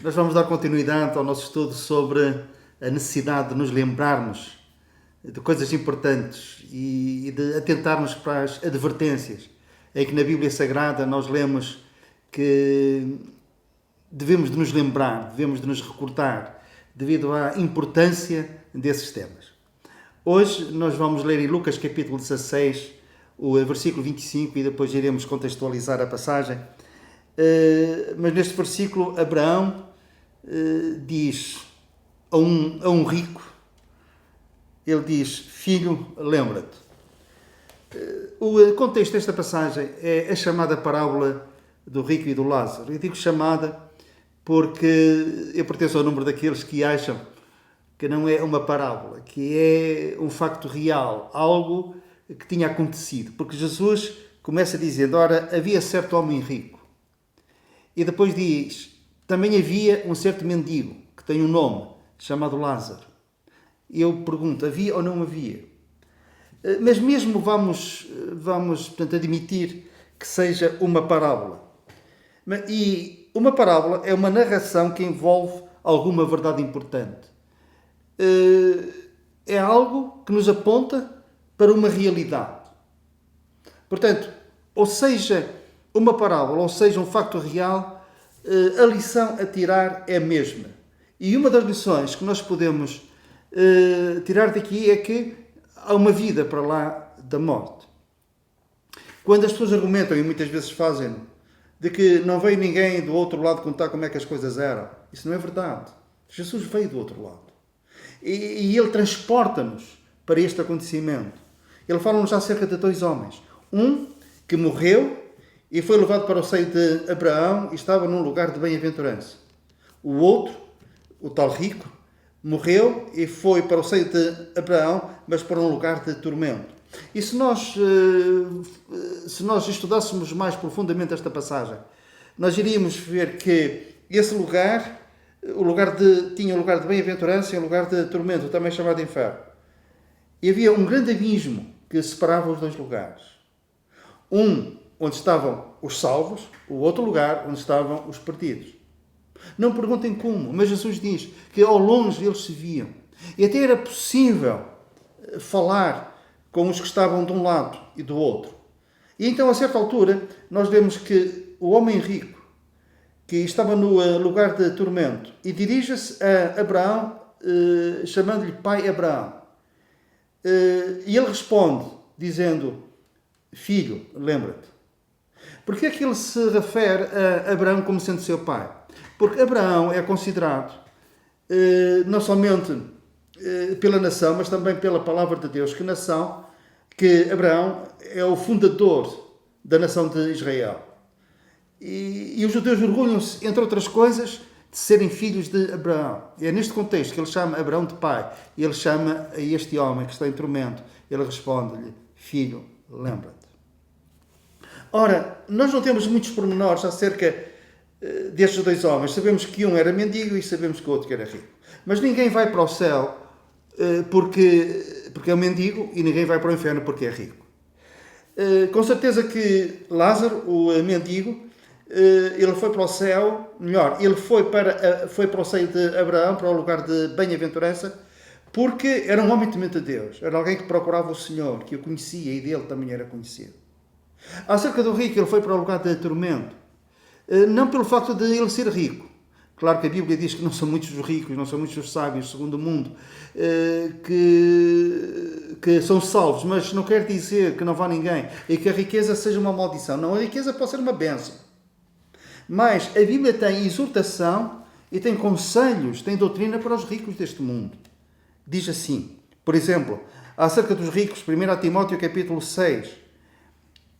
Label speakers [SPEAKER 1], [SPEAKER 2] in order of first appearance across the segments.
[SPEAKER 1] Nós vamos dar continuidade ao nosso estudo sobre a necessidade de nos lembrarmos de coisas importantes e de atentarmos para as advertências em que na Bíblia Sagrada nós lemos que devemos de nos lembrar, devemos de nos recordar devido à importância desses temas. Hoje nós vamos ler em Lucas capítulo 16, o versículo 25 e depois iremos contextualizar a passagem. Mas neste versículo Abraão diz a um rico, ele diz: filho, lembra-te. O contexto desta passagem é a chamada parábola do rico e do Lázaro. Eu digo chamada porque eu pertenço ao número daqueles que acham que não é uma parábola, que é um facto real, algo que tinha acontecido. Porque Jesus começa dizendo: ora, havia certo homem rico. E depois diz: também havia um certo mendigo, que tem um nome, chamado Lázaro. E eu pergunto: havia ou não havia? Mas mesmo vamos portanto, admitir que seja uma parábola. E uma parábola é uma narração que envolve alguma verdade importante. É algo que nos aponta para uma realidade. Portanto, ou seja uma parábola, ou seja um facto real, a lição a tirar é a mesma. E uma das lições que nós podemos tirar daqui é que há uma vida para lá da morte. Quando as pessoas argumentam, e muitas vezes fazem, de que não veio ninguém do outro lado contar como é que as coisas eram, isso não é verdade. Jesus veio do outro lado. E ele transporta-nos para este acontecimento. Ele fala-nos acerca de dois homens. Um que morreu e foi levado para o seio de Abraão e estava num lugar de bem-aventurança. O outro, o tal rico, morreu e foi para o seio de Abraão, mas para um lugar de tormento. E se nós estudássemos mais profundamente esta passagem, nós iríamos ver que esse lugar, tinha um lugar de bem-aventurança e um lugar de tormento, também chamado inferno. E havia um grande abismo que separava os dois lugares. Um onde estavam os salvos, o outro lugar onde estavam os perdidos. Não perguntem como, mas Jesus diz que ao longe eles se viam. E até era possível falar com os que estavam de um lado e do outro. E então, a certa altura, nós vemos que o homem rico, que estava no lugar de tormento, e dirige-se a Abraão, chamando-lhe Pai Abraão. E ele responde, dizendo: filho, lembra-te. Porquê é que ele se refere a Abraão como sendo seu pai? Porque Abraão é considerado, não somente pela nação, mas também pela palavra de Deus, que Abraão é o fundador da nação de Israel. E os judeus orgulham-se, entre outras coisas, de serem filhos de Abraão. E é neste contexto que ele chama Abraão de pai. E ele chama a este homem que está em tormento, ele responde-lhe: filho, lembra-te. Ora, nós não temos muitos pormenores acerca destes dois homens. Sabemos que um era mendigo e sabemos que o outro era rico. Mas ninguém vai para o céu porque é um mendigo e ninguém vai para o inferno porque é rico. Com certeza que Lázaro, o mendigo, ele foi para o céu, melhor, ele foi para o seio de Abraão, para o lugar de bem-aventurança, porque era um homem temente a Deus. Era alguém que procurava o Senhor, que o conhecia e dele também era conhecido. Acerca do rico, ele foi para o lugar de tormento. Não pelo facto de ele ser rico. Claro que a Bíblia diz que não são muitos os ricos, não são muitos os sábios, segundo o mundo, que são salvos, mas não quer dizer que não vá ninguém e que a riqueza seja uma maldição. Não, a riqueza pode ser uma bênção. Mas a Bíblia tem exortação e tem conselhos, tem doutrina para os ricos deste mundo. Diz assim, por exemplo, acerca dos ricos, 1 Timóteo capítulo 6,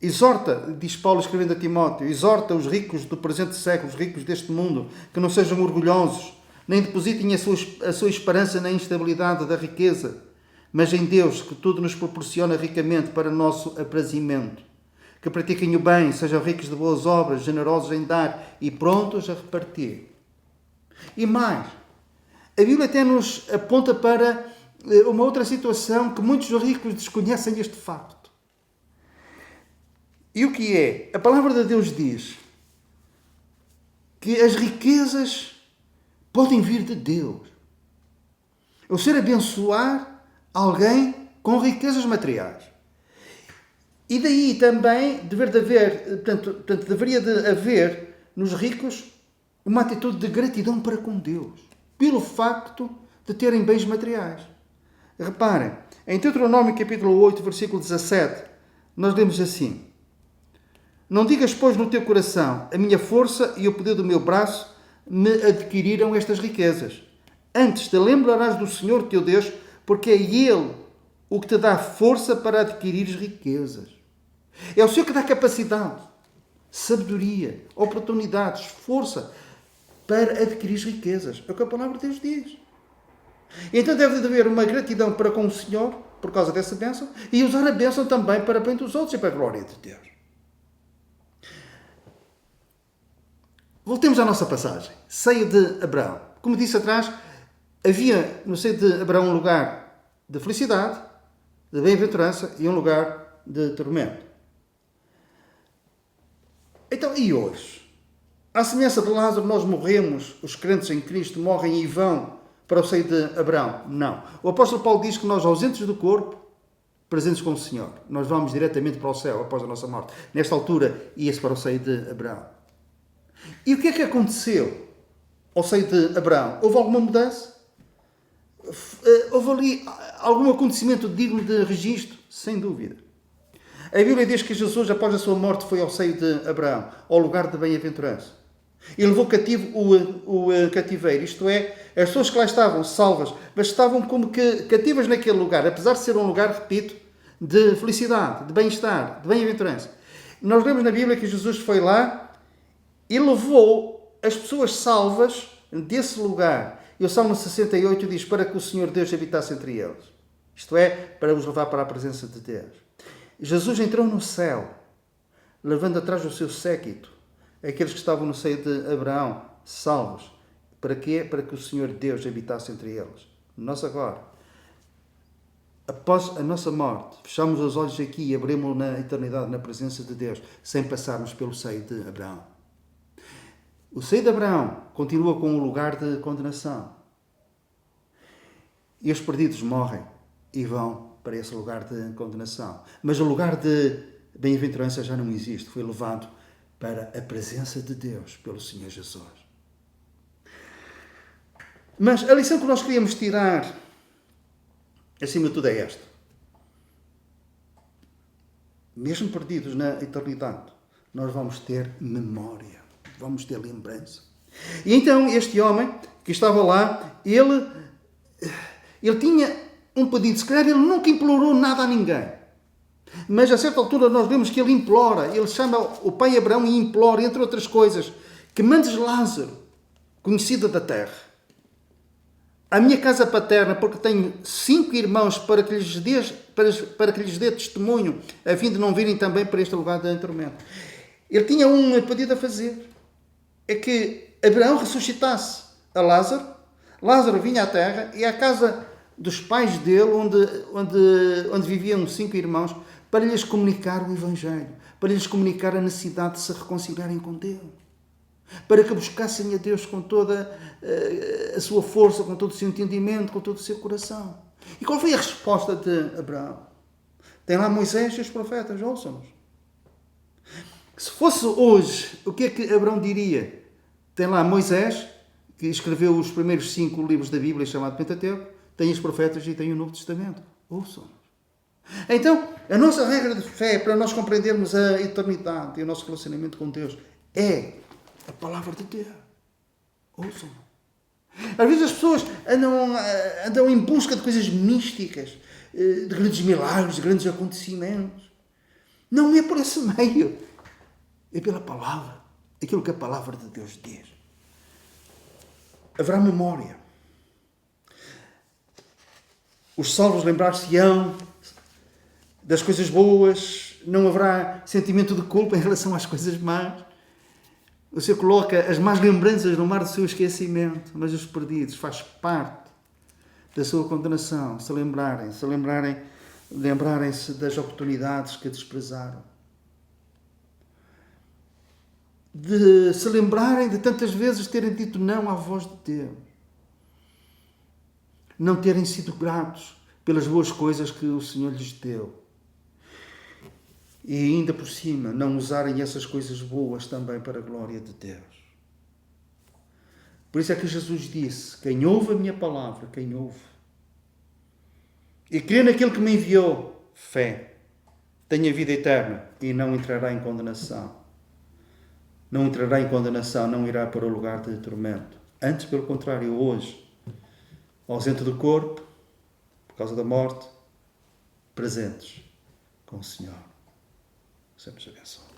[SPEAKER 1] exorta, diz Paulo escrevendo a Timóteo, exorta os ricos do presente século, os ricos deste mundo, que não sejam orgulhosos, nem depositem a sua esperança na instabilidade da riqueza, mas em Deus, que tudo nos proporciona ricamente para nosso aprazimento. Que pratiquem o bem, sejam ricos de boas obras, generosos em dar e prontos a repartir. E mais, a Bíblia até nos aponta para uma outra situação que muitos ricos desconhecem este facto. E o que é? A palavra de Deus diz que as riquezas podem vir de Deus. É o ser abençoar alguém com riquezas materiais. E daí também deveria de haver nos ricos uma atitude de gratidão para com Deus, pelo facto de terem bens materiais. Reparem, em Deuteronômio capítulo 8, versículo 17, nós lemos assim: Não digas, pois, no teu coração, a minha força e o poder do meu braço me adquiriram estas riquezas. Antes te lembrarás do Senhor teu Deus, porque é Ele o que te dá força para adquirir riquezas. É o Senhor que dá capacidade, sabedoria, oportunidades, força para adquirir riquezas. É o que a palavra de Deus diz. Então deve haver uma gratidão para com o Senhor, por causa dessa bênção, e usar a bênção também para bem dos outros e para a glória de Deus. Voltemos à nossa passagem. Seio de Abraão. Como disse atrás, havia no seio de Abraão um lugar de felicidade, de bem-aventurança e um lugar de tormento. Então, e hoje? À semelhança de Lázaro, nós morremos, os crentes em Cristo morrem e vão para o seio de Abraão? Não. O apóstolo Paulo diz que nós, ausentes do corpo, presentes com o Senhor, nós vamos diretamente para o céu após a nossa morte. Nesta altura, ia-se para o seio de Abraão. E o que é que aconteceu ao seio de Abraão? Houve alguma mudança? Houve ali algum acontecimento digno de registro? Sem dúvida. A Bíblia diz que Jesus, após a sua morte, foi ao seio de Abraão, ao lugar de bem-aventurança. E levou cativo o cativeiro, isto é, as pessoas que lá estavam salvas, mas estavam como que cativas naquele lugar, apesar de ser um lugar, repito, de felicidade, de bem-estar, de bem-aventurança. Nós lemos na Bíblia que Jesus foi lá e levou as pessoas salvas desse lugar. E o Salmo 68 diz, para que o Senhor Deus habitasse entre eles. Isto é, para os levar para a presença de Deus. Jesus entrou no céu, levando atrás o seu séquito, aqueles que estavam no seio de Abraão, salvos. Para quê? Para que o Senhor Deus habitasse entre eles. Nós agora, após a nossa morte, fechamos os olhos aqui e abrimos na eternidade, na presença de Deus, sem passarmos pelo seio de Abraão. O seio de Abraão continua com o lugar de condenação. E os perdidos morrem e vão para esse lugar de condenação. Mas o lugar de bem-aventurança já não existe. Foi levado para a presença de Deus pelo Senhor Jesus. Mas a lição que nós queríamos tirar, acima de tudo, é esta. Mesmo perdidos na eternidade, nós vamos ter memória. Vamos ter lembrança. E então este homem que estava lá, ele tinha um pedido. Se calhar ele nunca implorou nada a ninguém. Mas a certa altura nós vemos que ele implora. Ele chama o pai Abraão e implora, entre outras coisas, que mandes Lázaro, conhecido da terra, à minha casa paterna, porque tenho 5 irmãos para que lhes dê testemunho, a fim de não virem também para este lugar de tormento. Ele tinha um pedido a fazer. É que Abraão ressuscitasse a Lázaro. Lázaro vinha à terra e à casa dos pais dele, onde viviam 5 irmãos, para lhes comunicar o Evangelho, para lhes comunicar a necessidade de se reconciliarem com Deus, para que buscassem a Deus com toda a sua força, com todo o seu entendimento, com todo o seu coração. E qual foi a resposta de Abraão? Tem lá Moisés e os profetas, ouçam-nos. Se fosse hoje, o que é que Abraão diria? Tem lá Moisés, que escreveu os primeiros 5 livros da Bíblia, chamado Pentateuco, tem os profetas e tem o Novo Testamento. Ouçam-nos. Então, a nossa regra de fé, para nós compreendermos a eternidade e o nosso relacionamento com Deus, é a palavra de Deus. Ouçam-nos. Às vezes as pessoas andam em busca de coisas místicas, de grandes milagres, de grandes acontecimentos. Não é por esse meio. É pela palavra. Aquilo que a palavra de Deus diz. Haverá memória. Os salvos lembrar-se-ão das coisas boas. Não haverá sentimento de culpa em relação às coisas más. O Senhor coloca as más lembranças no mar do seu esquecimento. Mas os perdidos faz parte da sua condenação. Se lembrarem-se das oportunidades que desprezaram. de se lembrarem de tantas vezes terem dito não à voz de Deus, não terem sido gratos pelas boas coisas que o Senhor lhes deu. E ainda por cima, não usarem essas coisas boas também para a glória de Deus. Por isso é que Jesus disse: quem ouve a minha palavra, quem ouve, e crê naquele que me enviou, fé, tem a vida eterna e não entrará em condenação. Não entrará em condenação, não irá para o lugar de tormento. Antes, pelo contrário, hoje, ausente do corpo, por causa da morte, presentes com o Senhor. Sempre abençoe.